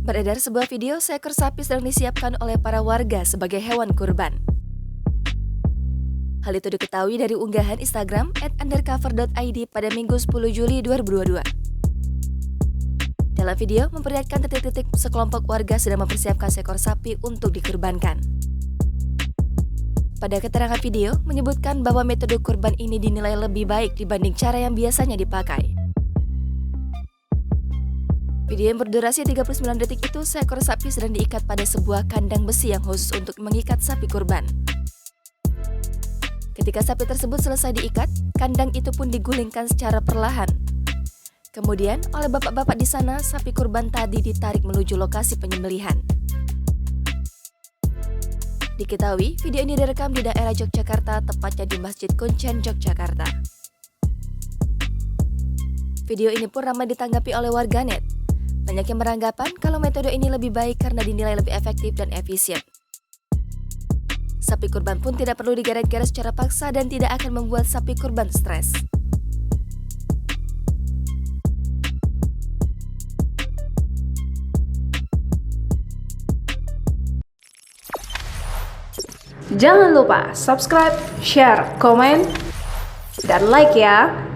Beredar sebuah video seekor sapi sedang disiapkan oleh para warga sebagai hewan kurban. Hal itu diketahui dari unggahan Instagram @undercover.id pada Minggu 10 Juli 2022. Dalam video memperlihatkan detik-detik sekelompok warga sedang mempersiapkan seekor sapi untuk dikurbankan. Pada keterangan video menyebutkan bahwa metode kurban ini dinilai lebih baik dibanding cara yang biasanya dipakai. Video yang berdurasi 39 detik itu, seekor sapi sedang diikat pada sebuah kandang besi yang khusus untuk mengikat sapi kurban. Ketika sapi tersebut selesai diikat, kandang itu pun digulingkan secara perlahan. Kemudian, oleh bapak-bapak di sana, sapi kurban tadi ditarik menuju lokasi penyembelihan. Diketahui, video ini direkam di daerah Yogyakarta, tepatnya di Masjid Kuncen, Yogyakarta. Video ini pun ramai ditanggapi oleh warganet. Banyak yang beranggapan kalau metode ini lebih baik karena dinilai lebih efektif dan efisien. Sapi kurban pun tidak perlu digeret-geret secara paksa dan tidak akan membuat sapi kurban stres. Jangan lupa subscribe, share, komen, dan like ya!